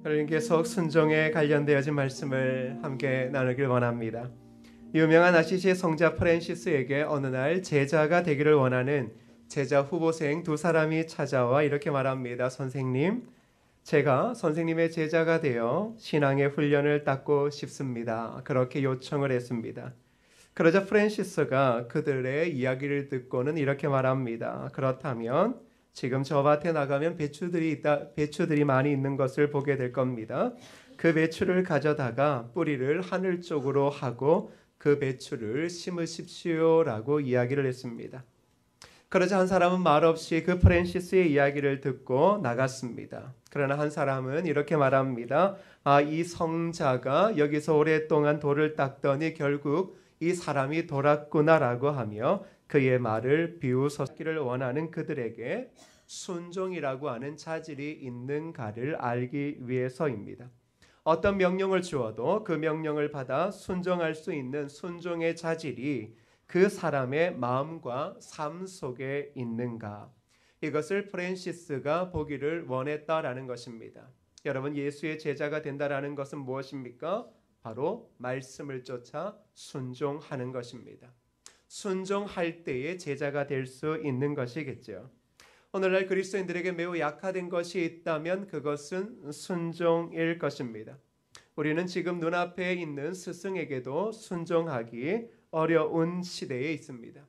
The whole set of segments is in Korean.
오늘 계속 순종에 관련되어진 말씀을 함께 나누길 원합니다. 유명한 아시시 성자 프랜시스에게 어느 날 제자가 되기를 원하는 제자 후보생 두 사람이 찾아와 이렇게 말합니다. 선생님, 제가 선생님의 제자가 되어 신앙의 훈련을 받고 싶습니다. 그렇게 요청을 했습니다. 그러자 프랜시스가 그들의 이야기를 듣고는 이렇게 말합니다. 그렇다면 지금 저 밭에 나가면 배추들이 많이 있는 것을 보게 될 겁니다. 그 배추를 가져다가 뿌리를 하늘 쪽으로 하고 그 배추를 심으십시오라고 이야기를 했습니다. 그러자 한 사람은 말없이 그 프랜시스의 이야기를 듣고 나갔습니다. 그러나 한 사람은 이렇게 말합니다. 이 성자가 여기서 오랫동안 돌을 닦더니 결국 이 사람이 돌았구나라고 하며 그의 말을 비웃었기를 원하는 그들에게 순종이라고 하는 자질이 있는가를 알기 위해서입니다. 어떤 명령을 주어도 그 명령을 받아 순종할 수 있는 순종의 자질이 그 사람의 마음과 삶 속에 있는가, 이것을 프랜시스가 보기를 원했다라는 것입니다. 여러분, 예수의 제자가 된다라는 것은 무엇입니까? 바로 말씀을 쫓아 순종하는 것입니다. 순종할 때에 제자가 될 수 있는 것이겠죠. 오늘날 그리스도인들에게 매우 약화된 것이 있다면 그것은 순종일 것입니다. 우리는 지금 눈앞에 있는 스승에게도 순종하기 어려운 시대에 있습니다.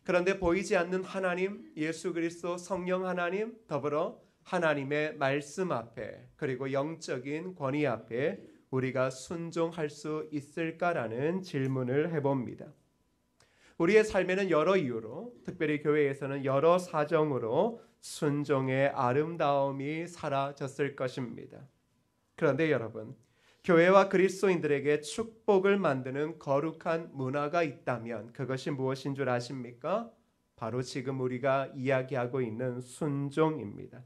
그런데 보이지 않는 하나님, 예수 그리스도 성령 하나님, 더불어 하나님의 말씀 앞에, 그리고 영적인 권위 앞에 우리가 순종할 수 있을까라는 질문을 해봅니다. 우리의 삶에는 여러 이유로, 특별히 교회에서는 여러 사정으로 순종의 아름다움이 사라졌을 것입니다. 그런데 여러분, 교회와 그리스도인들에게 축복을 만드는 거룩한 문화가 있다면 그것이 무엇인 줄 아십니까? 바로 지금 우리가 이야기하고 있는 순종입니다.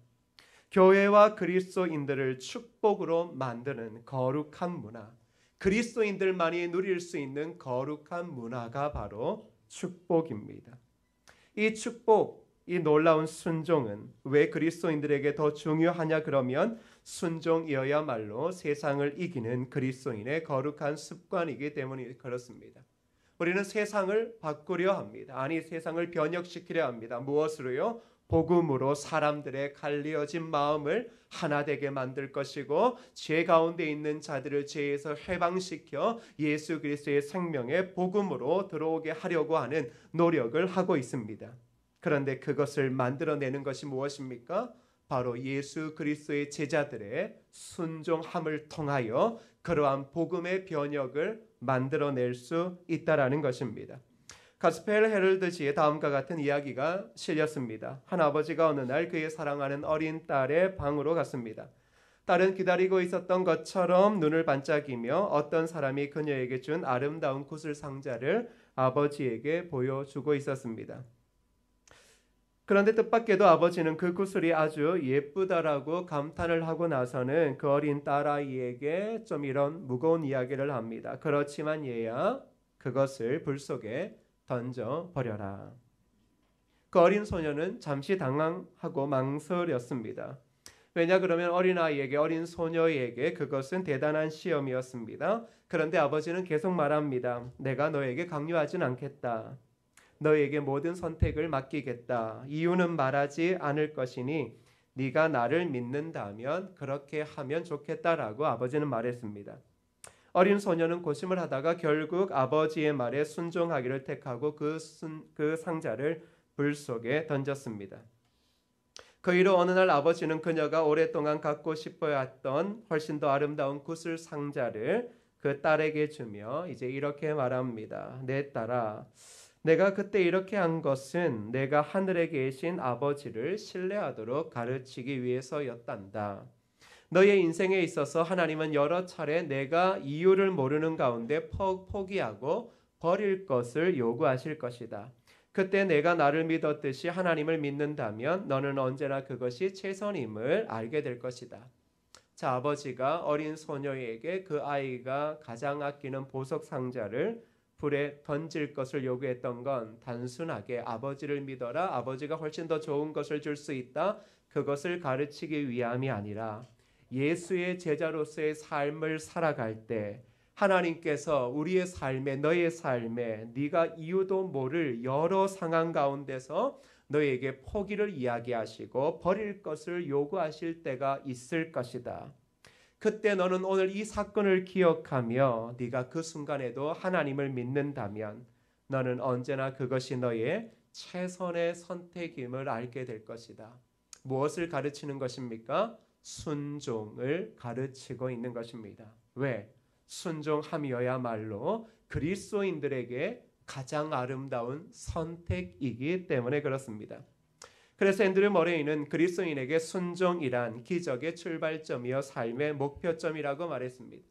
교회와 그리스도인들을 축복으로 만드는 거룩한 문화, 그리스도인들만이 누릴 수 있는 거룩한 문화가 바로 축복입니다. 이 축복, 이 놀라운 순종은 왜 그리스도인들에게 더 중요하냐 그러면 순종이어야말로 세상을 이기는 그리스도인의 거룩한 습관이기 때문에 그렇습니다. 우리는 세상을 바꾸려 합니다. 아니, 세상을 변혁시키려 합니다. 무엇으로요? 복음으로 사람들의 갈리어진 마음을 하나 되게 만들 것이고 죄 가운데 있는 자들을 죄에서 해방시켜 예수 그리스도의 생명의 복음으로 들어오게 하려고 하는 노력을 하고 있습니다. 그런데 그것을 만들어내는 것이 무엇입니까? 바로 예수 그리스도의 제자들의 순종함을 통하여 그러한 복음의 변혁을 만들어낼 수 있다라는 것입니다. 가스펠 헤럴드지에 다음과 같은 이야기가 실렸습니다. 한 아버지가 어느 날 그의 사랑하는 어린 딸의 방으로 갔습니다. 딸은 기다리고 있었던 것처럼 눈을 반짝이며 어떤 사람이 그녀에게 준 아름다운 구슬 상자를 아버지에게 보여주고 있었습니다. 그런데 뜻밖에도 아버지는 그 구슬이 아주 예쁘다라고 감탄을 하고 나서는 그 어린 딸아이에게 좀 이런 무거운 이야기를 합니다. 그렇지만 얘야, 그것을 불 속에 던져버려라. 그 어린 소녀는 잠시 당황하고 망설였습니다. 왜냐 그러면 어린아이에게, 어린 소녀에게 그것은 대단한 시험이었습니다. 그런데 아버지는 계속 말합니다. 내가 너에게 강요하진 않겠다. 너에게 모든 선택을 맡기겠다. 이유는 말하지 않을 것이니 네가 나를 믿는다면 그렇게 하면 좋겠다라고 아버지는 말했습니다. 어린 소녀는 고심을 하다가 결국 아버지의 말에 순종하기를 택하고 그 상자를 불 속에 던졌습니다. 그 이후 어느 날 아버지는 그녀가 오랫동안 갖고 싶어 했던 훨씬 더 아름다운 구슬 상자를 그 딸에게 주며 이제 이렇게 말합니다. 내 딸아, 내가 그때 이렇게 한 것은 내가 하늘에 계신 아버지를 신뢰하도록 가르치기 위해서였단다. 너의 인생에 있어서 하나님은 여러 차례 내가 이유를 모르는 가운데 포기하고 버릴 것을 요구하실 것이다. 그때 내가 나를 믿었듯이 하나님을 믿는다면 너는 언제나 그것이 최선임을 알게 될 것이다. 자, 아버지가 어린 소녀에게 그 아이가 가장 아끼는 보석 상자를 불에 던질 것을 요구했던 건 단순하게 아버지를 믿어라, 아버지가 훨씬 더 좋은 것을 줄 수 있다, 그것을 가르치기 위함이 아니라 예수의 제자로서의 삶을 살아갈 때 하나님께서 우리의 삶에, 너의 삶에 네가 이유도 모를 여러 상황 가운데서 너에게 포기를 이야기하시고 버릴 것을 요구하실 때가 있을 것이다. 그때 너는 오늘 이 사건을 기억하며 네가 그 순간에도 하나님을 믿는다면 너는 언제나 그것이 너의 최선의 선택임을 알게 될 것이다. 무엇을 가르치는 것입니까? 순종을 가르치고 있는 것입니다. 왜? 순종함이어야말로 그리스도인들에게 가장 아름다운 선택이기 때문에 그렇습니다. 그래서 앤드류 머레이는 그리스도인에게 순종이란 기적의 출발점이요 삶의 목표점이라고 말했습니다.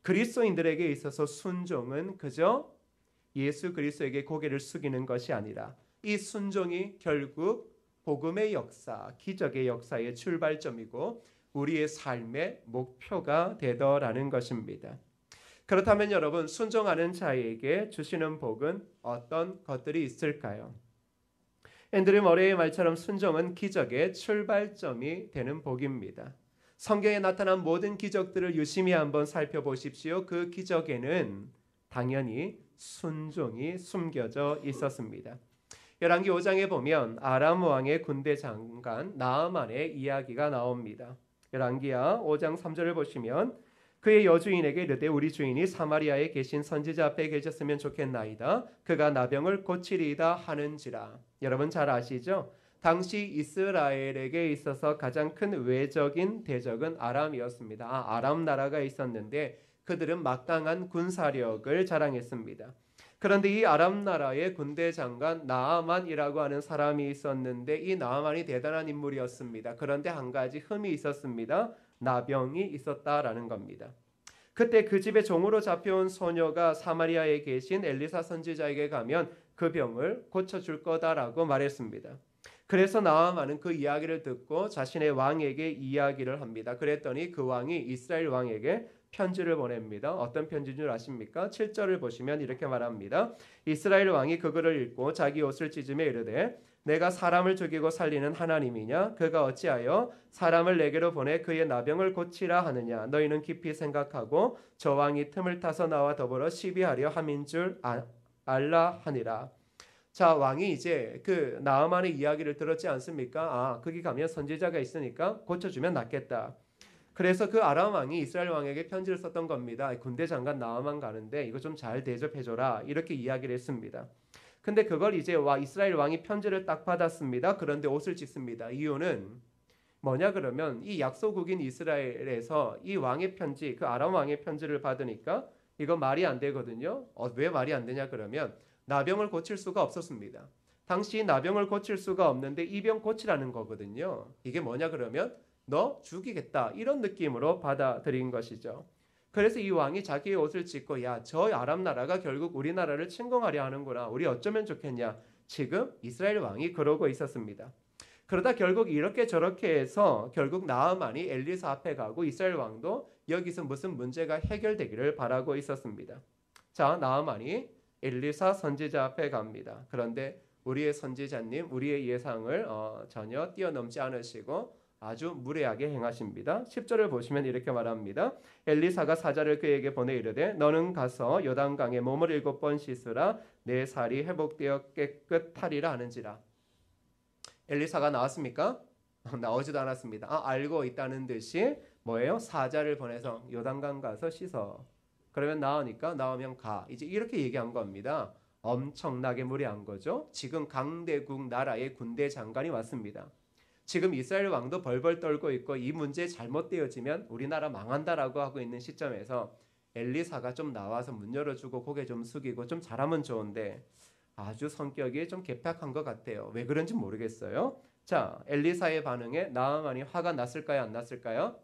그리스도인들에게 있어서 순종은 그저 예수 그리스도에게 고개를 숙이는 것이 아니라 이 순종이 결국 복음의 역사, 기적의 역사의 출발점이고 우리의 삶의 목표가 되더라는 것입니다. 그렇다면 여러분, 순종하는 자에게 주시는 복은 어떤 것들이 있을까요? 앤드류 머레이의 말처럼 순종은 기적의 출발점이 되는 복입니다. 성경에 나타난 모든 기적들을 유심히 한번 살펴보십시오. 그 기적에는 당연히 순종이 숨겨져 있었습니다. 열왕기 5장에 보면 아람 왕의 군대 장관 나아만의 이야기가 나옵니다. 열왕기야 5장 3절을 보시면 그의 여주인에게 이르되 우리 주인이 사마리아에 계신 선지자 앞에 계셨으면 좋겠나이다. 그가 나병을 고치리이다 하는지라. 여러분 잘 아시죠? 당시 이스라엘에게 있어서 가장 큰 외적인 대적은 아람이었습니다. 아람 나라가 있었는데 그들은 막강한 군사력을 자랑했습니다. 그런데 이 아람 나라의 군대 장관 나아만이라고 하는 사람이 있었는데 이 나아만이 대단한 인물이었습니다. 그런데 한 가지 흠이 있었습니다. 나병이 있었다라는 겁니다. 그때 그 집에 종으로 잡혀온 소녀가 사마리아에 계신 엘리사 선지자에게 가면 그 병을 고쳐줄 거다라고 말했습니다. 그래서 나아만은 그 이야기를 듣고 자신의 왕에게 이야기를 합니다. 그랬더니 그 왕이 이스라엘 왕에게 편지를 보냅니다. 어떤 편지인 줄 아십니까? 7절을 보시면 이렇게 말합니다. 이스라엘 왕이 그거를 읽고 자기 옷을 찢으며 이르되 내가 사람을 죽이고 살리는 하나님이냐? 그가 어찌하여 사람을 내게로 보내 그의 나병을 고치라 하느냐? 너희는 깊이 생각하고 저 왕이 틈을 타서 나와 더불어 시비하려 함인 줄 알라 하니라. 자, 왕이 이제 그 나아만의 이야기를 들었지 않습니까? 거기 가면 선지자가 있으니까 고쳐주면 낫겠다. 그래서 그 아람 왕이 이스라엘 왕에게 편지를 썼던 겁니다. 군대 장관 나아만 가는데 이거 좀 잘 대접해줘라. 이렇게 이야기를 했습니다. 근데 그걸 이제 이스라엘 왕이 편지를 딱 받았습니다. 그런데 옷을 찢습니다. 이유는 뭐냐 그러면 이 약소국인 이스라엘에서 이 왕의 편지, 그 아람 왕의 편지를 받으니까 이거 말이 안 되거든요. 왜 말이 안 되냐 그러면 나병을 고칠 수가 없었습니다. 당시 나병을 고칠 수가 없는데 이 병 고치라는 거거든요. 이게 뭐냐 그러면 너 죽이겠다 이런 느낌으로 받아들인 것이죠. 그래서 이 왕이 자기의 옷을 찢고 야, 저 아람 나라가 결국 우리나라를 침공하려 하는구나. 우리 어쩌면 좋겠냐. 지금 이스라엘 왕이 그러고 있었습니다. 그러다 결국 이렇게 저렇게 해서 결국 나아만이 엘리사 앞에 가고 이스라엘 왕도 여기서 무슨 문제가 해결되기를 바라고 있었습니다. 자, 나아만이 엘리사 선지자 앞에 갑니다. 그런데 우리의 선지자님, 우리의 예상을 전혀 뛰어넘지 않으시고 아주 무례하게 행하십니다. 10절을 보시면 이렇게 말합니다. 엘리사가 사자를 그에게 보내 이르되 너는 가서 요단강에 몸을 7번 씻으라 내 살이 회복되어 깨끗하리라 하는지라. 엘리사가 나왔습니까? 나오지도 않았습니다. 알고 있다는 듯이 뭐예요? 사자를 보내서 요단강 가서 씻어. 그러면 나오면 가. 이제 이렇게 얘기한 겁니다. 엄청나게 무례한 거죠. 지금 강대국 나라의 군대 장관이 왔습니다. 지금 이스라엘 왕도 벌벌 떨고 있고 이 문제 잘못되어지면 우리나라 망한다라고 하고 있는 시점에서 엘리사가 좀 나와서 문 열어주고 고개 좀 숙이고 좀 잘하면 좋은데 아주 성격이 좀 괴팍한 것 같아요. 왜 그런지 모르겠어요. 자, 엘리사의 반응에 나아만이 화가 났을까요? 안 났을까요?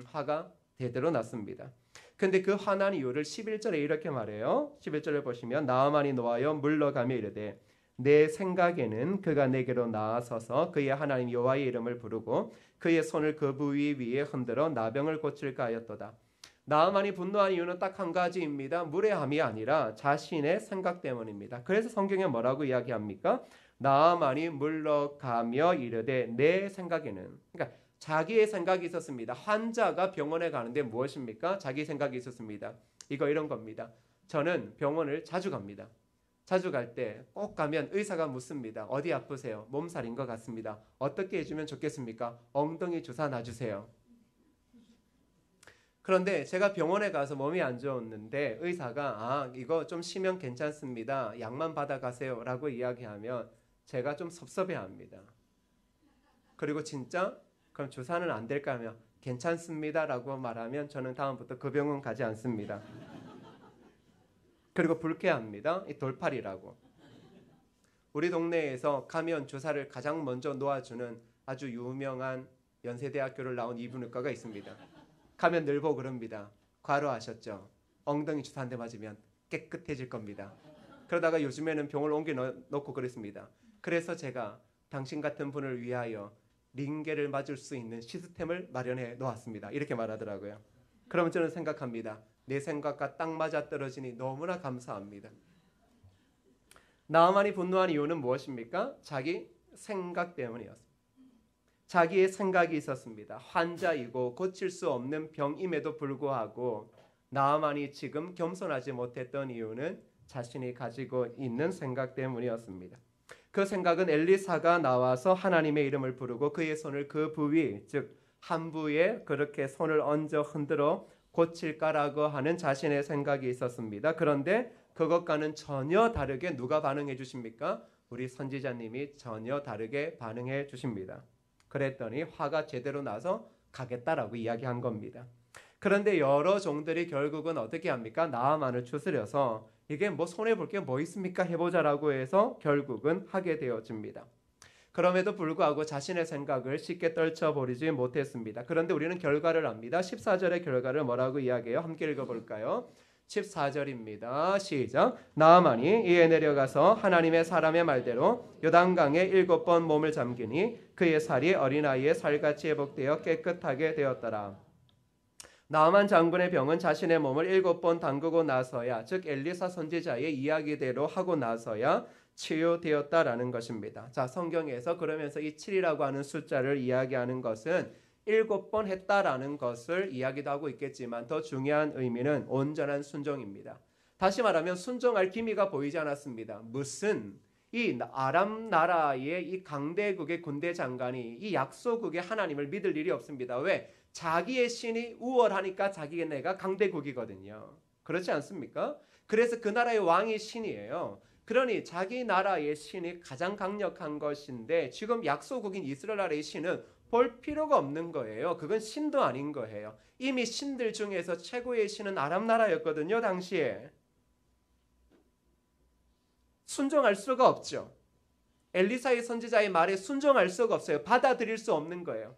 화가 대대로 났습니다. 근데 그 화난 이유를 11절에 이렇게 말해요. 11절을 보시면 나아만이 노하여 물러가며 이르되 내 생각에는 그가 내게로 나아서서 그의 하나님 여호와의 이름을 부르고 그의 손을 그 부위 위에 흔들어 나병을 고칠까 하였도다. 나아만이 분노한 이유는 딱 한 가지입니다. 무례함이 아니라 자신의 생각 때문입니다. 그래서 성경에 뭐라고 이야기합니까? 나아만이 물러가며 이르되 내 생각에는, 그러니까 자기의 생각이 있었습니다. 환자가 병원에 가는데 무엇입니까? 자기 생각이 있었습니다. 이런 겁니다. 저는 병원을 자주 갑니다. 자주 갈 때 꼭 가면 의사가 묻습니다. 어디 아프세요? 몸살인 것 같습니다. 어떻게 해주면 좋겠습니까? 엉덩이 주사 놔주세요. 그런데 제가 병원에 가서 몸이 안 좋았는데 의사가 이거 좀 쉬면 괜찮습니다. 약만 받아가세요 라고 이야기하면 제가 좀 섭섭해합니다. 그리고 진짜 그럼 주사는 안 될까 하면 괜찮습니다 라고 말하면 저는 다음부터 그 병원 가지 않습니다. 그리고 불쾌합니다. 이 돌팔이라고. 우리 동네에서 가면 주사를 가장 먼저 놓아주는 아주 유명한 연세대학교를 나온 이비인후과가 있습니다. 가면 늘 보고 그럽니다. 과로하셨죠? 엉덩이 주사 한 대 맞으면 깨끗해질 겁니다. 그러다가 요즘에는 병을 옮겨 놓고 그랬습니다. 그래서 제가 당신 같은 분을 위하여 링게를 맞을 수 있는 시스템을 마련해 놓았습니다. 이렇게 말하더라고요. 그러면 저는 생각합니다. 내 생각과 딱 맞아떨어지니 너무나 감사합니다. 나아만이 분노한 이유는 무엇입니까? 자기 생각 때문이었습니다. 자기의 생각이 있었습니다. 환자이고 고칠 수 없는 병임에도 불구하고 나아만이 지금 겸손하지 못했던 이유는 자신이 가지고 있는 생각 때문이었습니다. 그 생각은 엘리사가 나와서 하나님의 이름을 부르고 그의 손을 그 부위 즉 한부에 그렇게 손을 얹어 흔들어 고칠까라고 하는 자신의 생각이 있었습니다. 그런데 그것과는 전혀 다르게 누가 반응해 주십니까? 우리 선지자님이 전혀 다르게 반응해 주십니다. 그랬더니 화가 제대로 나서 가겠다라고 이야기한 겁니다. 그런데 여러 종들이 결국은 어떻게 합니까? 나아만을 추스려서 이게 뭐 손해볼 게 뭐 있습니까? 해보자라고 해서 결국은 하게 되어집니다. 그럼에도 불구하고 자신의 생각을 쉽게 떨쳐버리지 못했습니다. 그런데 우리는 결과를 압니다. 14절의 결과를 뭐라고 이야기해요? 함께 읽어볼까요? 14절입니다. 시작. 나아만이 이에 내려가서 하나님의 사람의 말대로 요단강에 7번 몸을 잠기니 그의 살이 어린아이의 살같이 회복되어 깨끗하게 되었더라. 나아만 장군의 병은 자신의 몸을 7번 담그고 나서야 즉 엘리사 선지자의 이야기대로 하고 나서야 치유되었다라는 것입니다. 자, 성경에서 그러면서 이 7이라고 하는 숫자를 이야기하는 것은 7번 했다라는 것을 이야기도 하고 있겠지만 더 중요한 의미는 온전한 순종입니다. 다시 말하면 순종할 기미가 보이지 않았습니다. 무슨 이 아람 나라의 이 강대국의 군대 장관이 이 약소국의 하나님을 믿을 일이 없습니다. 왜? 자기의 신이 우월하니까 자기네가 강대국이거든요. 그렇지 않습니까? 그래서 그 나라의 왕이 신이에요. 그러니 자기 나라의 신이 가장 강력한 것인데 지금 약소국인 이스라엘 나라의 신은 볼 필요가 없는 거예요. 그건 신도 아닌 거예요. 이미 신들 중에서 최고의 신은 아람 나라였거든요. 당시에. 순종할 수가 없죠. 엘리사의 선지자의 말에 순종할 수가 없어요. 받아들일 수 없는 거예요.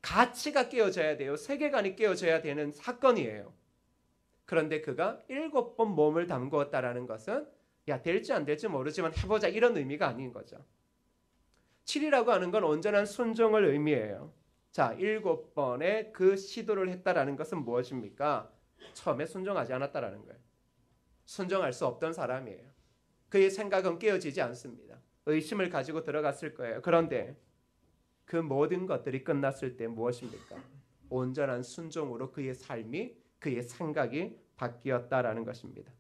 가치가 깨어져야 돼요. 세계관이 깨어져야 되는 사건이에요. 그런데 그가 7번 몸을 담그었다라는 것은 야 될지 안 될지 모르지만 해보자 이런 의미가 아닌 거죠. 7이라고 하는 건 온전한 순종을 의미해요. 자, 7번의 그 시도를 했다라는 것은 무엇입니까? 처음에 순종하지 않았다라는 거예요. 순종할 수 없던 사람이에요. 그의 생각은 깨어지지 않습니다. 의심을 가지고 들어갔을 거예요. 그런데 그 모든 것들이 끝났을 때 무엇입니까? 온전한 순종으로 그의 삶이 그의 생각이 바뀌었다라는 것입니다.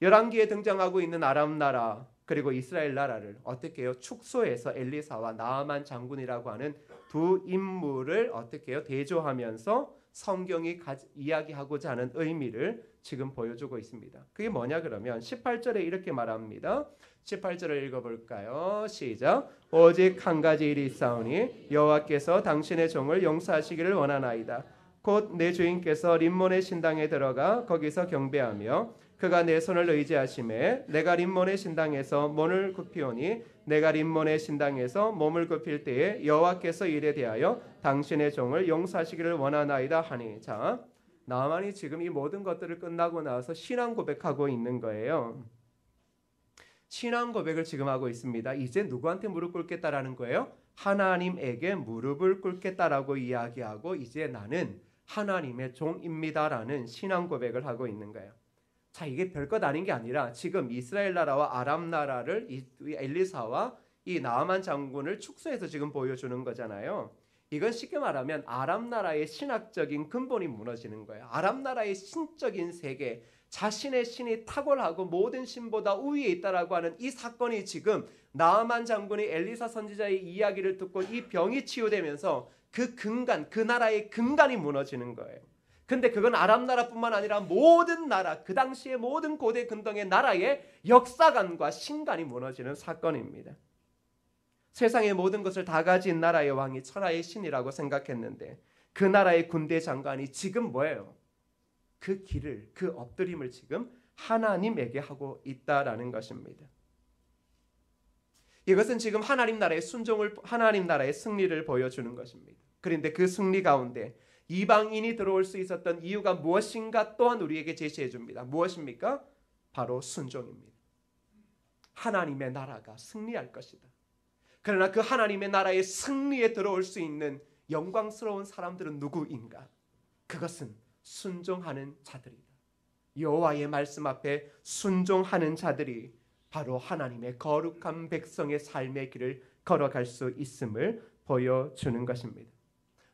열왕기에 등장하고 있는 아람 나라 그리고 이스라엘 나라를 어떻게 해요? 축소해서 엘리사와 나아만 장군이라고 하는 두 인물을 어떻게 해요? 대조하면서 성경이 이야기하고자 하는 의미를 지금 보여주고 있습니다. 그게 뭐냐 그러면 18절에 이렇게 말합니다. 18절을 읽어볼까요? 시작. 오직 한 가지 일이 있사오니 여호와께서 당신의 종을 용서하시기를 원하나이다. 곧 내 주인께서 림몬의 신당에 들어가 거기서 경배하며 그가 내 손을 의지하심에 내가 림몬의 신당에서 몸을 굽히오니 내가 림몬의 신당에서 몸을 굽힐 때에 여호와께서 이에 대하여 당신의 종을 용서하시기를 원하나이다 하니. 자, 나아만이 지금 이 모든 것들을 끝나고 나서 신앙 고백하고 있는 거예요. 신앙 고백을 지금 하고 있습니다. 이제 누구한테 무릎 꿇겠다라는 거예요? 하나님에게 무릎을 꿇겠다라고 이야기하고 이제 나는 하나님의 종입니다라는 신앙 고백을 하고 있는 거예요. 자, 이게 별것 아닌 게 아니라 지금 이스라엘 나라와 아람 나라를 이 엘리사와 이 나아만 장군을 축소해서 지금 보여주는 거잖아요. 이건 쉽게 말하면 아람 나라의 신학적인 근본이 무너지는 거예요. 아람 나라의 신적인 세계, 자신의 신이 탁월하고 모든 신보다 우위에 있다라고 하는 이 사건이 지금 나아만 장군이 엘리사 선지자의 이야기를 듣고 이 병이 치유되면서 그 근간, 그 나라의 근간이 무너지는 거예요. 근데 그건 아람 나라뿐만 아니라 모든 나라, 그 당시의 모든 고대 근동의 나라의 역사관과 신간이 무너지는 사건입니다. 세상의 모든 것을 다 가진 나라의 왕이 천하의 신이라고 생각했는데 그 나라의 군대 장관이 지금 뭐예요? 그 길을, 그 엎드림을 지금 하나님에게 하고 있다라는 것입니다. 이것은 지금 하나님 나라의 순종을, 하나님 나라의 승리를 보여주는 것입니다. 그런데 그 승리 가운데 이방인이 들어올 수 있었던 이유가 무엇인가 또한 우리에게 제시해 줍니다. 무엇입니까? 바로 순종입니다. 하나님의 나라가 승리할 것이다. 그러나 그 하나님의 나라의 승리에 들어올 수 있는 영광스러운 사람들은 누구인가? 그것은 순종하는 자들이다. 여호와의 말씀 앞에 순종하는 자들이 바로 하나님의 거룩한 백성의 삶의 길을 걸어갈 수 있음을 보여주는 것입니다.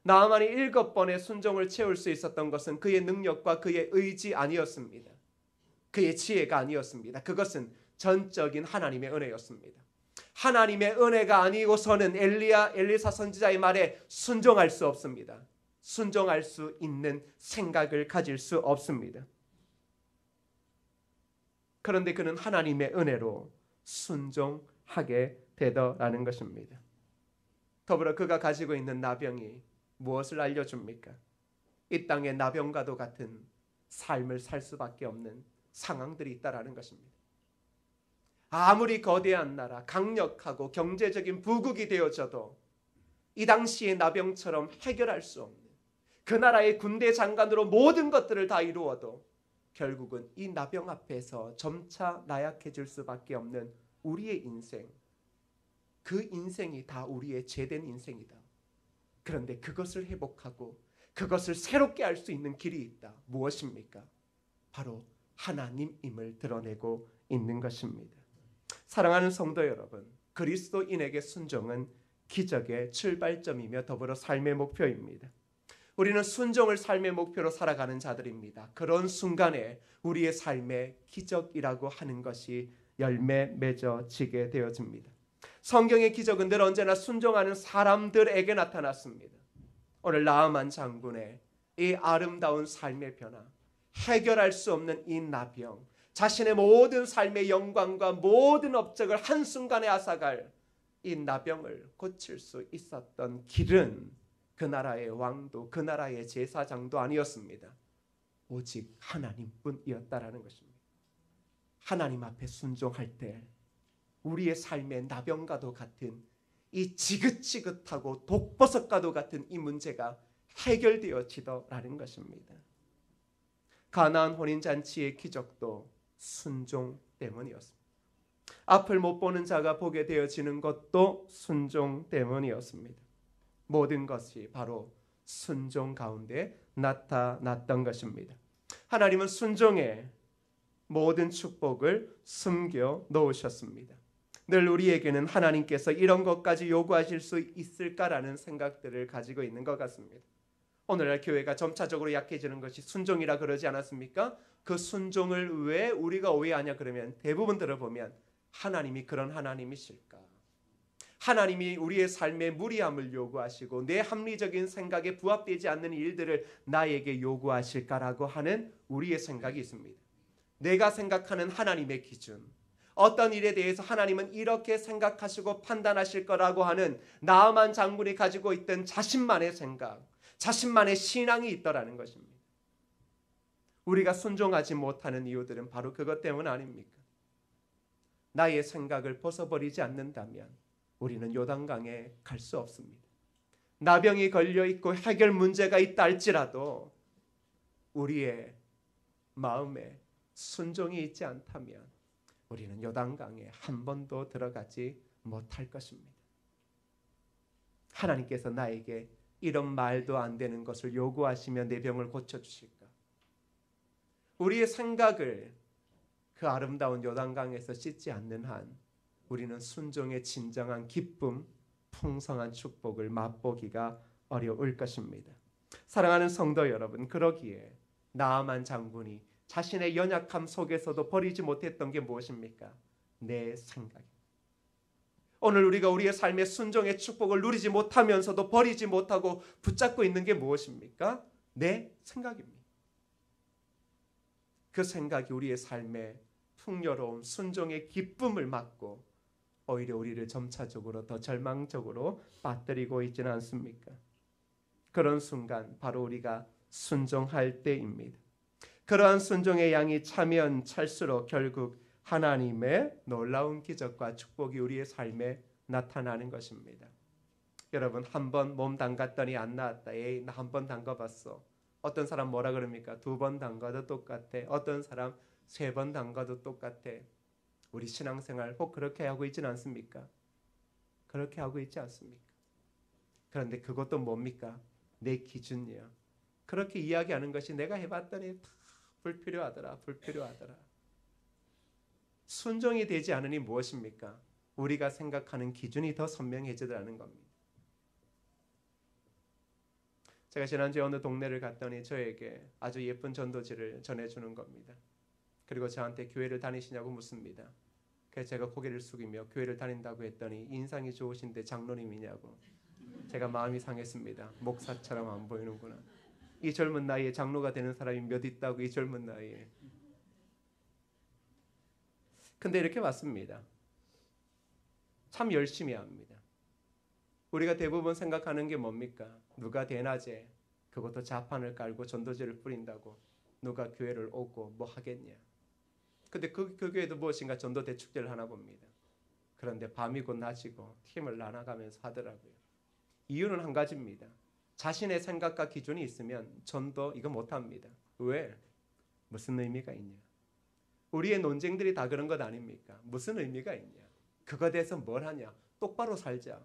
나아만이 7번의 순종을 채울 수 있었던 것은 그의 능력과 그의 의지 아니었습니다. 그의 지혜가 아니었습니다. 그것은 전적인 하나님의 은혜였습니다. 하나님의 은혜가 아니고서는 엘리사 선지자의 말에 순종할 수 없습니다. 순종할 수 있는 생각을 가질 수 없습니다. 그런데 그는 하나님의 은혜로 순종하게 되더라는 것입니다. 더불어 그가 가지고 있는 나병이 무엇을 알려줍니까? 이 땅에 나병과도 같은 삶을 살 수밖에 없는 상황들이 있다라는 것입니다. 아무리 거대한 나라, 강력하고 경제적인 부국이 되어져도 이 당시의 나병처럼 해결할 수 없는, 그 나라의 군대 장관으로 모든 것들을 다 이루어도 결국은 이 나병 앞에서 점차 나약해질 수밖에 없는 우리의 인생, 그 인생이 다 우리의 죄된 인생이다. 그런데 그것을 회복하고 그것을 새롭게 할 수 있는 길이 있다. 무엇입니까? 바로 하나님임을 드러내고 있는 것입니다. 사랑하는 성도 여러분, 그리스도인에게 순종은 기적의 출발점이며 더불어 삶의 목표입니다. 우리는 순종을 삶의 목표로 살아가는 자들입니다. 그런 순간에 우리의 삶에 기적이라고 하는 것이 열매 맺어지게 되어집니다. 성경의 기적은 늘 언제나 순종하는 사람들에게 나타났습니다. 오늘 나아만 장군의 이 아름다운 삶의 변화, 해결할 수 없는 이 나병, 자신의 모든 삶의 영광과 모든 업적을 한순간에 앗아갈 이 나병을 고칠 수 있었던 길은 그 나라의 왕도 그 나라의 제사장도 아니었습니다. 오직 하나님뿐이었다라는 것입니다. 하나님 앞에 순종할 때 우리의 삶의 나병과도 같은 이 지긋지긋하고 독버섯과도 같은 이 문제가 해결되어지더라는 것입니다. 가나안 혼인잔치의 기적도 순종 때문이었습니다. 앞을 못 보는 자가 보게 되어지는 것도 순종 때문이었습니다. 모든 것이 바로 순종 가운데 나타났던 것입니다. 하나님은 순종에 모든 축복을 숨겨 놓으셨습니다. 늘 우리에게는 하나님께서 이런 것까지 요구하실 수 있을까라는 생각들을 가지고 있는 것 같습니다. 오늘날 교회가 점차적으로 약해지는 것이 순종이라 그러지 않았습니까? 그 순종을 왜 우리가 오해하냐 그러면 대부분 들어보면 하나님이 그런 하나님이실까? 하나님이 우리의 삶에 무리함을 요구하시고 내 합리적인 생각에 부합되지 않는 일들을 나에게 요구하실까라고 하는 우리의 생각이 있습니다. 내가 생각하는 하나님의 기준, 어떤 일에 대해서 하나님은 이렇게 생각하시고 판단하실 거라고 하는 나아만 장군이 가지고 있던 자신만의 생각, 자신만의 신앙이 있더라는 것입니다. 우리가 순종하지 못하는 이유들은 바로 그것 때문 아닙니까? 나의 생각을 벗어버리지 않는다면 우리는 요단강에 갈 수 없습니다. 나병이 걸려있고 해결 문제가 있다 할지라도 우리의 마음에 순종이 있지 않다면 우리는 요단강에 한 번도 들어가지 못할 것입니다. 하나님께서 나에게 이런 말도 안 되는 것을 요구하시며 내 병을 고쳐주실까? 우리의 생각을 그 아름다운 요단강에서 씻지 않는 한 우리는 순종의 진정한 기쁨, 풍성한 축복을 맛보기가 어려울 것입니다. 사랑하는 성도 여러분, 그러기에 나아만 장군이 자신의 연약함 속에서도 버리지 못했던 게 무엇입니까? 내 생각입니다. 오늘 우리가 우리의 삶의 순종의 축복을 누리지 못하면서도 버리지 못하고 붙잡고 있는 게 무엇입니까? 내 생각입니다. 그 생각이 우리의 삶의 풍요로움, 순종의 기쁨을 막고 오히려 우리를 점차적으로 더 절망적으로 빠뜨리고 있지는 않습니까? 그런 순간 바로 우리가 순종할 때입니다. 그러한 순종의 양이 차면 찰수록 결국 하나님의 놀라운 기적과 축복이 우리의 삶에 나타나는 것입니다. 여러분, 한 번 몸 담갔더니 안 나았다. 에이, 나 한 번 담가봤어. 어떤 사람 뭐라 그럽니까? 2번 담가도 똑같아. 어떤 사람 3번 담가도 똑같아. 우리 신앙생활 혹 그렇게 하고 있지는 않습니까? 그렇게 하고 있지 않습니까? 그런데 그것도 뭡니까? 내 기준이야. 그렇게 이야기하는 것이 내가 해봤더니 다 불필요하더라. 순종이 되지 않으니 무엇입니까? 우리가 생각하는 기준이 더 선명해지더라는 겁니다. 제가 지난주에 어느 동네를 갔더니 저에게 아주 예쁜 전도지를 전해주는 겁니다. 그리고 저한테 교회를 다니시냐고 묻습니다. 그래서 제가 고개를 숙이며 교회를 다닌다고 했더니 인상이 좋으신데 장로님이냐고. 제가 마음이 상했습니다. 목사처럼 안 보이는구나. 이 젊은 나이에 장로가 되는 사람이 몇 있다고, 이 젊은 나이에. 근데 이렇게 맞습니다. 참 열심히 합니다. 우리가 대부분 생각하는 게 뭡니까? 누가 대낮에 그것도 자판을 깔고 전도제를 뿌린다고 누가 교회를 오고 뭐 하겠냐. 근데 그 교회도 무엇인가 전도 대축제를 하나 봅니다. 그런데 밤이고 낮이고 팀을 나눠가면서 하더라고요. 이유는 한 가지입니다. 자신의 생각과 기준이 있으면 전도 이거 못합니다. 왜? 무슨 의미가 있냐. 우리의 논쟁들이 다 그런 것 아닙니까? 무슨 의미가 있냐. 그거에 대해서 뭘 하냐. 똑바로 살자.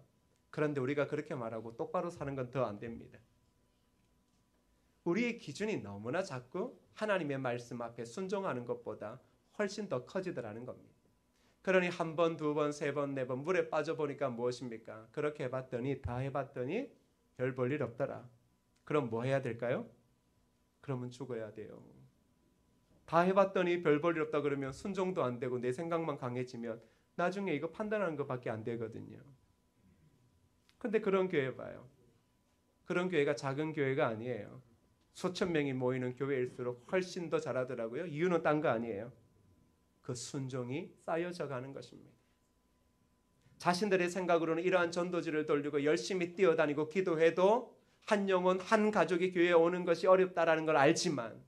그런데 우리가 그렇게 말하고 똑바로 사는 건 더 안 됩니다. 우리의 기준이 너무나 작고 하나님의 말씀 앞에 순종하는 것보다 훨씬 더 커지더라는 겁니다. 그러니 한 번, 2번, 3번, 4번 물에 빠져보니까 무엇입니까? 그렇게 해봤더니 다 해봤더니 별 볼 일 없더라. 그럼 뭐 해야 될까요? 그러면 죽어야 돼요. 다 해봤더니 별 볼 일 없다 그러면 순종도 안 되고 내 생각만 강해지면 나중에 이거 판단하는 것밖에 안 되거든요. 근데 그런 교회 봐요. 그런 교회가 작은 교회가 아니에요. 수천 명이 모이는 교회일수록 훨씬 더 잘하더라고요. 이유는 딴 거 아니에요. 그 순종이 쌓여져 가는 것입니다. 자신들의 생각으로는 이러한 전도지를 돌리고 열심히 뛰어다니고 기도해도 한 영혼 한 가족이 교회에 오는 것이 어렵다라는 걸 알지만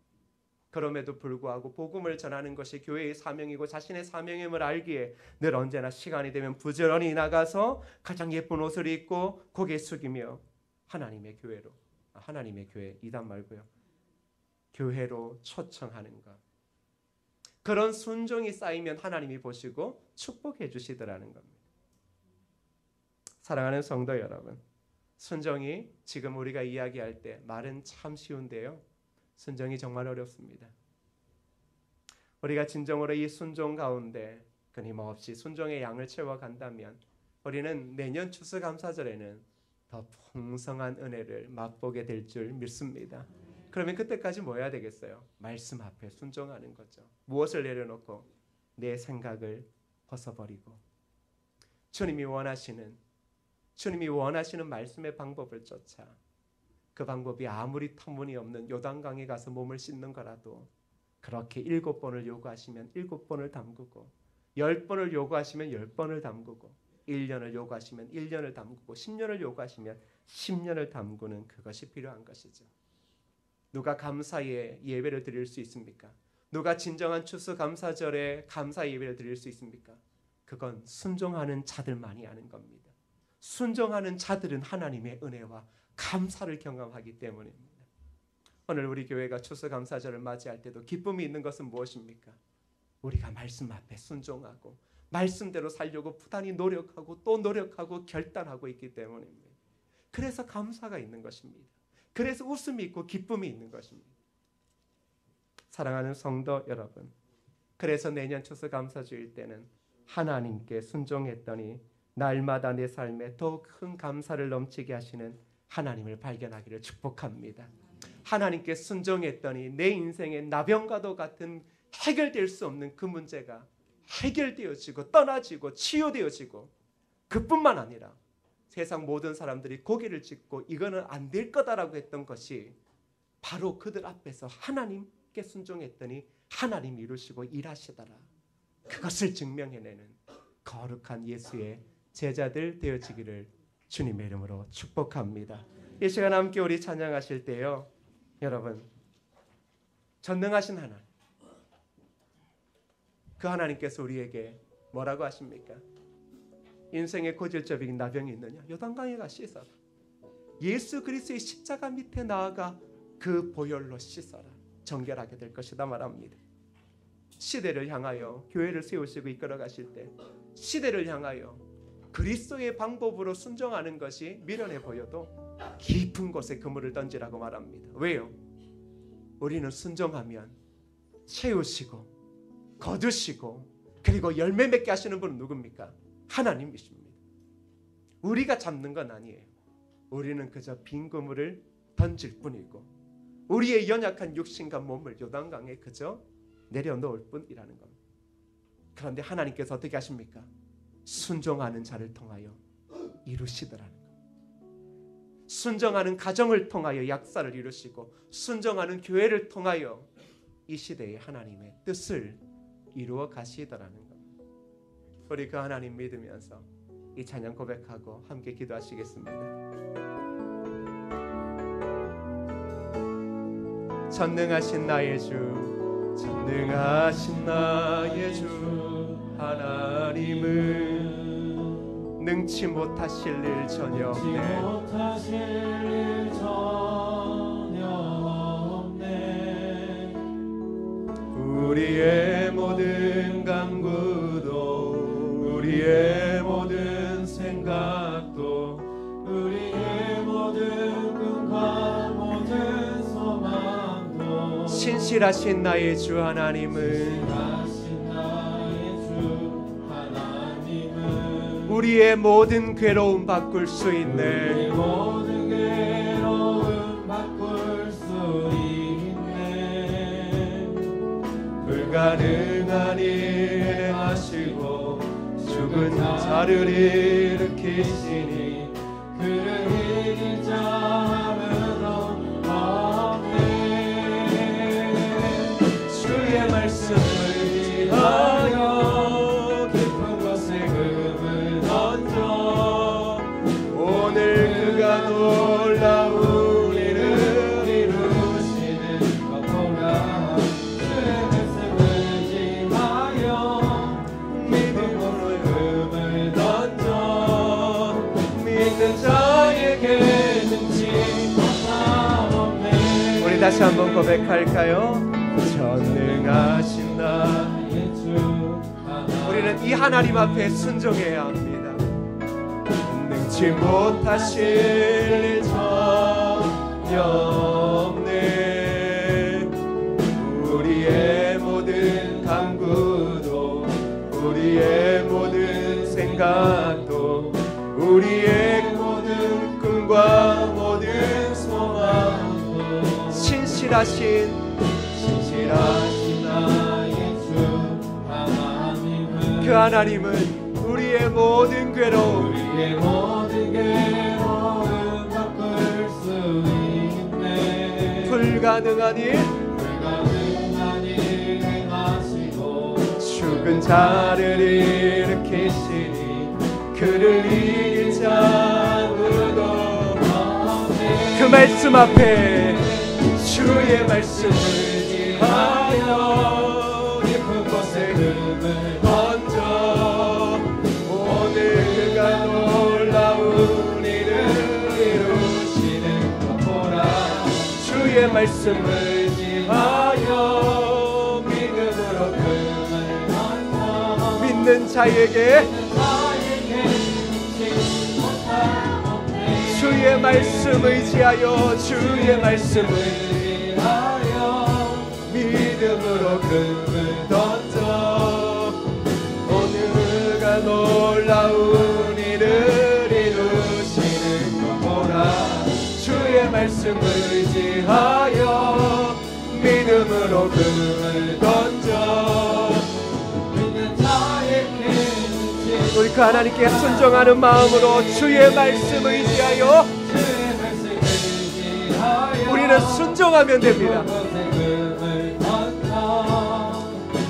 그럼에도 불구하고 복음을 전하는 것이 교회의 사명이고 자신의 사명임을 알기에 늘 언제나 시간이 되면 부지런히 나가서 가장 예쁜 옷을 입고 고개 숙이며 하나님의 교회 이단 말고요. 교회로 초청하는 것. 그런 순종이 쌓이면 하나님이 보시고 축복해 주시더라는 겁니다. 사랑하는 성도 여러분, 순종이 지금 우리가 이야기할 때 말은 참 쉬운데요. 순종이 정말 어렵습니다. 우리가 진정으로 이 순종 가운데 끊임없이 순종의 양을 채워간다면 우리는 내년 추수감사절에는 더 풍성한 은혜를 맛보게 될 줄 믿습니다. 그러면 그때까지 뭐 해야 되겠어요? 말씀 앞에 순종하는 거죠. 무엇을 내려놓고 내 생각을 벗어버리고 주님이 원하시는 말씀의 방법을 쫓아 그 방법이 아무리 터무니없는 요단강에 가서 몸을 씻는 거라도 그렇게 7번을 요구하시면 7번을 담그고 10번을 요구하시면 10번을 담그고 1년을 요구하시면 1년을 담그고 10년을 요구하시면 10년을 담그는 그것이 필요한 것이죠. 누가 감사의 예배를 드릴 수 있습니까? 누가 진정한 추수감사절에 감사 예배를 드릴 수 있습니까? 그건 순종하는 자들만이 아는 겁니다. 순종하는 자들은 하나님의 은혜와 감사를 경험하기 때문입니다. 오늘 우리 교회가 추수감사절을 맞이할 때도 기쁨이 있는 것은 무엇입니까? 우리가 말씀 앞에 순종하고 말씀대로 살려고 부단히 노력하고 또 노력하고 결단하고 있기 때문입니다. 그래서 감사가 있는 것입니다. 그래서 웃음이 있고 기쁨이 있는 것입니다. 사랑하는 성도 여러분, 그래서 내년 추수감사주일 때는 하나님께 순종했더니 날마다 내 삶에 더욱 큰 감사를 넘치게 하시는 하나님을 발견하기를 축복합니다. 하나님께 순종했더니 내 인생의 나병과도 같은 해결될 수 없는 그 문제가 해결되어지고 떠나지고 치유되어지고, 그뿐만 아니라 세상 모든 사람들이 고개를 짚고 이거는 안 될 거다라고 했던 것이 바로 그들 앞에서 하나님께 순종했더니 하나님이 이루시고 일하시더라. 그것을 증명해내는 거룩한 예수의 제자들 되어지기를 주님의 이름으로 축복합니다. 이 시간 함께 우리 찬양하실 때요, 여러분, 전능하신 하나님, 그 하나님께서 우리에게 뭐라고 하십니까? 인생의 고질적인 나병이 있느냐? 요단강에 가 씻어라. 예수 그리스도의 십자가 밑에 나아가 그 보혈로 씻어라. 정결하게 될 것이다 말합니다. 시대를 향하여 교회를 세우시고 이끌어 가실 때 시대를 향하여 그리스도의 방법으로 순종하는 것이 미련해 보여도 깊은 곳에 그물을 던지라고 말합니다. 왜요? 우리는 순종하면 채우시고 거두시고 그리고 열매 맺게 하시는 분은 누굽니까? 하나님이십니다. 우리가 잡는 건 아니에요. 우리는 그저 빈 그물을 던질 뿐이고 우리의 연약한 육신과 몸을 요단강에 그저 내려놓을 뿐이라는 겁니다. 그런데 하나님께서 어떻게 하십니까? 순종하는 자를 통하여 이루시더라는 겁니다. 순종하는 가정을 통하여 약사를 이루시고 순종하는 교회를 통하여 이 시대의 하나님의 뜻을 이루어 가시더라는 겁니다. 우리 그 하나님 믿으면서 이 찬양 고백하고 함께 기도하시겠습니다. 전능하신 나의 주, 전능하신 나의 주 하나님은 능치 못하실 일 전혀 없네. 우리의 모든 간구도 우리의 모든 생각도 우리의 모든 꿈과 모든 소망도 신실하신 나의 주 하나님은 우리의 모든 괴로움 바꿀 수 있네. 모든 괴로움 바꿀 수 있네. 불가능한 일 행하시고 죽은 자를 일으키시니 그를 이길 자는 없네. 주의 말씀을 지하여 깊은 곳에 금을 던져 오늘 그가 놀라운 일을 이루시는 것 보라. 주의 말씀을 지하여 믿음으로 금을 던져 믿는 자에게 능치 못함 없네. 우리 다시 한번 고백할까요? 전능하신 나의 주, 우리는 이 하나님 앞에 순종해야 합니다. 능치 못하실 일 전혀 없네. 우리의 모든 간구도 우리의 모든 생각도 우리의 모든 꿈과 모든 소망도 신실하신 나의 주 하나님은 그 하나님은 우리의 모든 괴로움 바꿀 수 있네. 불가능한 일 행하시고 죽은 자를 일으키시니 그를 이길 자 아무도 없네. 그 말씀 앞에 주의 말씀을 하여 깊은 곳에 금을 던져 오늘 그가 놀라운 일을 이루시는 것 보라. 주의 말씀을 지하여 믿음으로 금을 던져 믿는 자에게 주의 말씀을 지하여 주의 말씀을 믿음으로 금을 던져 오늘 그가 놀라운 일을 이루시는 것 보라. 믿음으로 금을 던져 믿는 자에게 우리 그 하나님께 순종하는 마음으로 주의 말씀을 의지하여 우리는 순종하면 됩니다.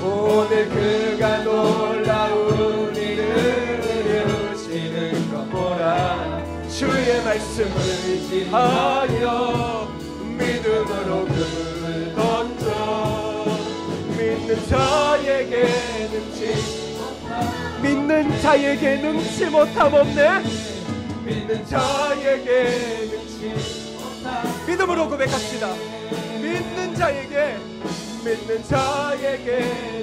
오늘 그가 놀라운 일을 이루시는 것 보라. 주의 말씀을 의지하여 믿음으로 금을 던져 믿는 자에게 능치 못함 없네. 믿는 자에게 능치 못함. 믿음으로 고백합시다. 믿는 자에게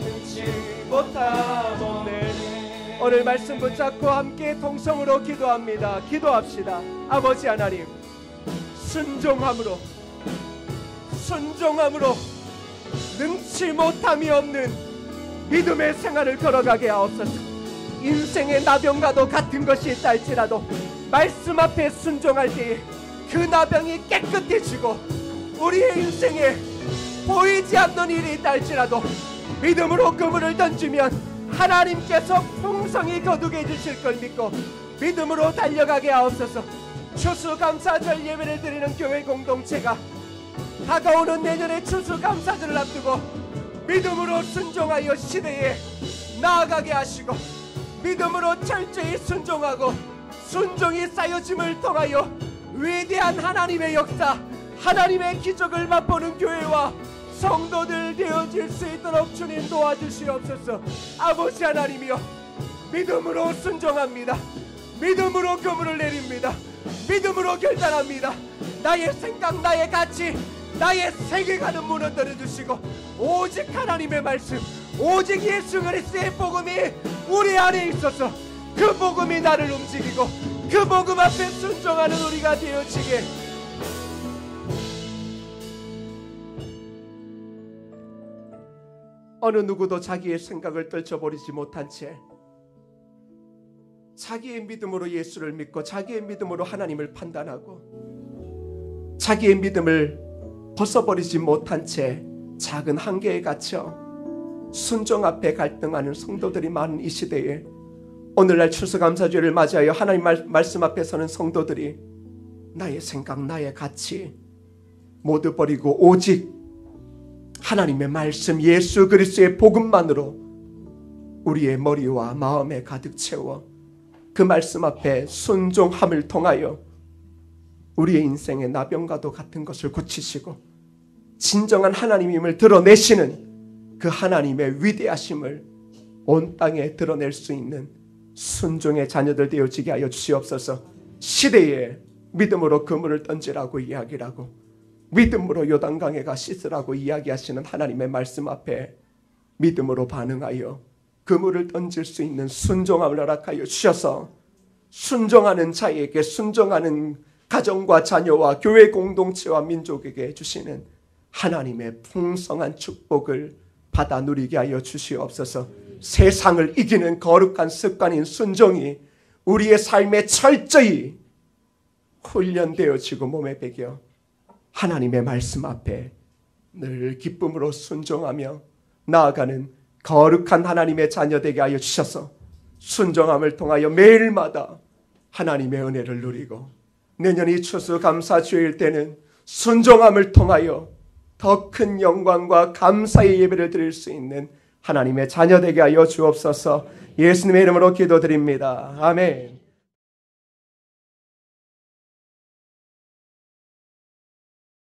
능치 못함 없네. 오늘 말씀 붙잡고 함께 통성으로 기도합니다. 기도합시다. 아버지 하나님, 순종함으로 능치 못함이 없는 믿음의 생활을 걸어가게 하옵소서. 인생의 나병과도 같은 것이 있다 할지라도 말씀 앞에 순종할 때에 그 나병이 깨끗해지고 우리의 인생에 보이지 않는 일이 있다 할지라도 믿음으로 그물을 던지면 하나님께서 풍성히 거두게 해주실 걸 믿고 믿음으로 달려가게 하옵소서. 추수감사절 예배를 드리는 교회 공동체가 다가오는 내년의 추수감사절을 앞두고 믿음으로 순종하여 시대에 나아가게 하시고 믿음으로 철저히 순종하고 순종이 쌓여짐을 통하여 위대한 하나님의 역사, 하나님의 기적을 맛보는 교회와 성도들 되어질 수 있도록 주님 도와주시옵소서. 아버지 하나님이여, 믿음으로 순종합니다. 믿음으로 그물을 내립니다. 믿음으로 결단합니다. 나의 생각, 나의 가치, 나의 세계관은 무너뜨려 주시고 오직 하나님의 말씀, 오직 예수 그리스도의 복음이 우리 안에 있어서 그 복음이 나를 움직이고 그 복음 앞에 순종하는 우리가 되어지게 어느 누구도 자기의 생각을 떨쳐버리지 못한 채 자기의 믿음으로 예수를 믿고 자기의 믿음으로 하나님을 판단하고 자기의 믿음을 벗어버리지 못한 채 작은 한계에 갇혀 순종 앞에 갈등하는 성도들이 많은 이 시대에 오늘날 추수감사주일을 맞이하여 하나님 말씀 앞에 서는 성도들이 나의 생각, 나의 가치 모두 버리고 오직 하나님의 말씀, 예수 그리스도의 복음만으로 우리의 머리와 마음에 가득 채워 그 말씀 앞에 순종함을 통하여 우리의 인생의 나병과도 같은 것을 고치시고 진정한 하나님임을 드러내시는 그 하나님의 위대하심을 온 땅에 드러낼 수 있는 순종의 자녀들 되어지게 하여 주시옵소서. 시대에 믿음으로 그물을 던지라고 이야기를 하고 믿음으로 요단강에 가 씻으라고 이야기하시는 하나님의 말씀 앞에 믿음으로 반응하여 그물을 던질 수 있는 순종함을 허락하여 주셔서 순종하는 자에게, 순종하는 가정과 자녀와 교회 공동체와 민족에게 주시는 하나님의 풍성한 축복을 받아 누리게 하여 주시옵소서. 세상을 이기는 거룩한 습관인 순종이 우리의 삶에 철저히 훈련되어지고 몸에 배겨 하나님의 말씀 앞에 늘 기쁨으로 순종하며 나아가는 거룩한 하나님의 자녀 되게 하여 주셔서 순종함을 통하여 매일마다 하나님의 은혜를 누리고 내년이 추수감사주일 때는 순종함을 통하여 더 큰 영광과 감사의 예배를 드릴 수 있는 하나님의 자녀 되게 하여 주옵소서. 예수님의 이름으로 기도드립니다. 아멘.